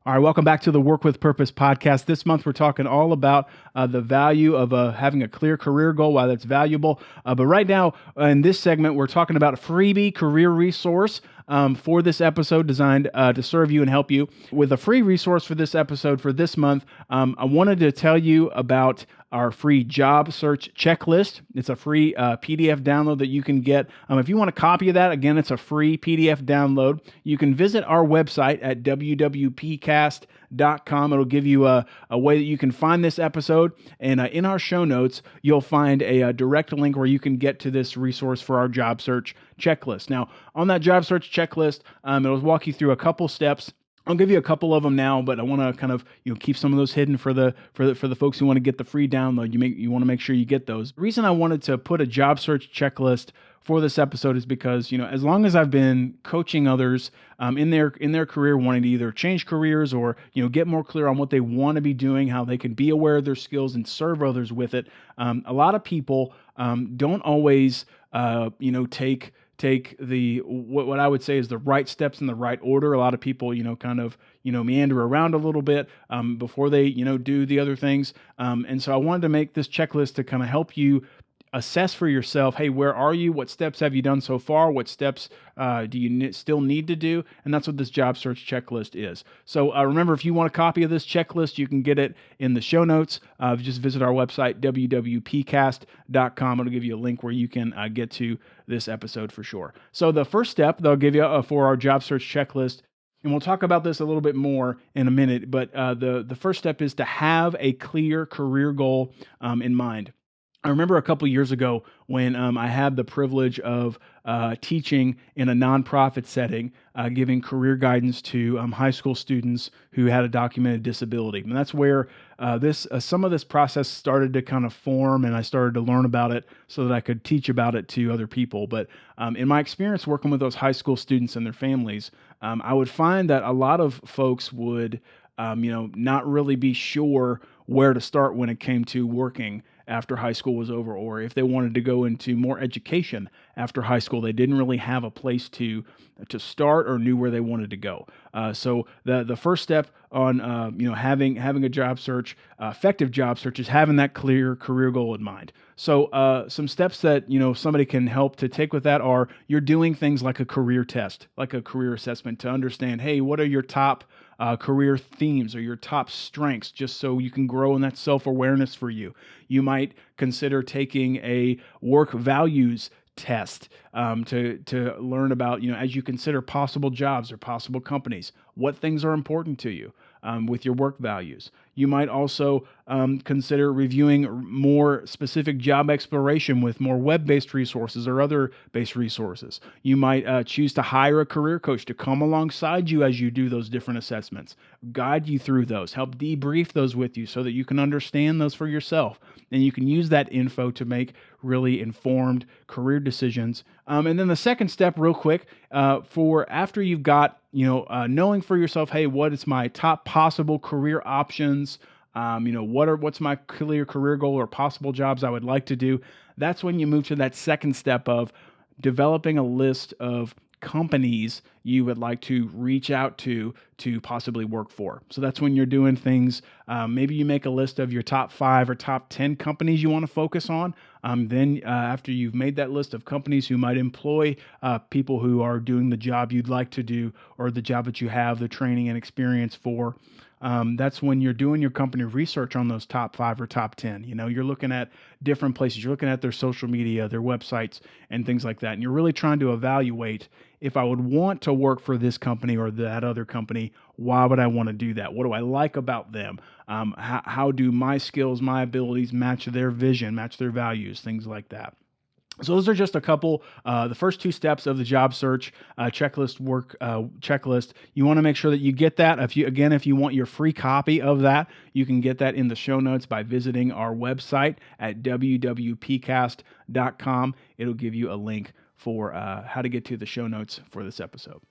All right, welcome back to the Work with Purpose podcast. This month, we're talking all about the value of having a clear career goal, why that's valuable. But right now, in this segment, we're talking about a freebie career resource for this episode designed to serve you and help you. With a free resource for this episode for this month, I wanted to tell you about our free job search checklist. It's a free PDF download that you can get. If you want a copy of that, again, it's a free PDF download. You can visit our website at WWPCast.com. It'll give you a way that you can find this episode. And in our show notes, you'll find a direct link where you can get to this resource for our job search checklist. Now, on that job search checklist, it'll walk you through a couple steps. I'll give you a couple of them now, but I want to kind of keep some of those hidden for the folks who want to get the free download. You want to make sure you get those. The reason I wanted to put a job search checklist for this episode is because as long as I've been coaching others in their career, wanting to either change careers or get more clear on what they want to be doing, how they can be aware of their skills and serve others with it. A lot of people don't always take the what I would say is the right steps in the right order. A lot of people, meander around a little bit before they, do the other things. And so I wanted to make this checklist to kind of help you assess for yourself, hey, where are you? What steps have you done so far? What steps do you still need to do? And that's what this job search checklist is. So remember, if you want a copy of this checklist, you can get it in the show notes. Just visit our website, WWPcast.com. It'll give you a link where you can get to this episode for sure. So the first step they'll give you for our job search checklist, and we'll talk about this a little bit more in a minute, but the first step is to have a clear career goal in mind. I remember a couple years ago when I had the privilege of teaching in a nonprofit setting, giving career guidance to high school students who had a documented disability. And that's where some of this process started to kind of form, and I started to learn about it so that I could teach about it to other people. But in my experience working with those high school students and their families, I would find that a lot of folks would not really be sure where to start when it came to working after high school was over, or if they wanted to go into more education after high school, they didn't really have a place to start or knew where they wanted to go. So the first step on having a job search, effective job search, is having that clear career goal in mind. So some steps that somebody can help to take with that are you're doing things like a career test, like a career assessment to understand, hey, what are your top career themes or your top strengths, just so you can grow in that self-awareness for you. You might consider taking a work values test to learn about, as you consider possible jobs or possible companies, what things are important to you with your work values. You might also consider reviewing more specific job exploration with more web-based resources or other based resources. You might choose to hire a career coach to come alongside you as you do those different assessments, guide you through those, help debrief those with you so that you can understand those for yourself. And you can use that info to make really informed career decisions. And then the second step, real quick, for after you've got knowing for yourself, hey, what is my top possible career options? What's my clear career goal or possible jobs I would like to do? That's when you move to that second step of developing a list of companies you would like to reach out to possibly work for. So that's when you're doing things. Maybe you make a list of your top 5 or top 10 companies you want to focus on. Then after you've made that list of companies who might employ people who are doing the job you'd like to do or the job that you have the training and experience for, that's when you're doing your company research on those top 5 or top 10. You're looking at different places. You're looking at their social media, their websites, and things like that. And you're really trying to evaluate, if I would want to work for this company or that other company, why would I want to do that? What do I like about them? How do my skills, my abilities match their vision, match their values, things like that. So those are just a couple, the first 2 steps of the job search checklist. You want to make sure that you get that. If you want your free copy of that, you can get that in the show notes by visiting our website at WWPcast.com. It'll give you a link for how to get to the show notes for this episode.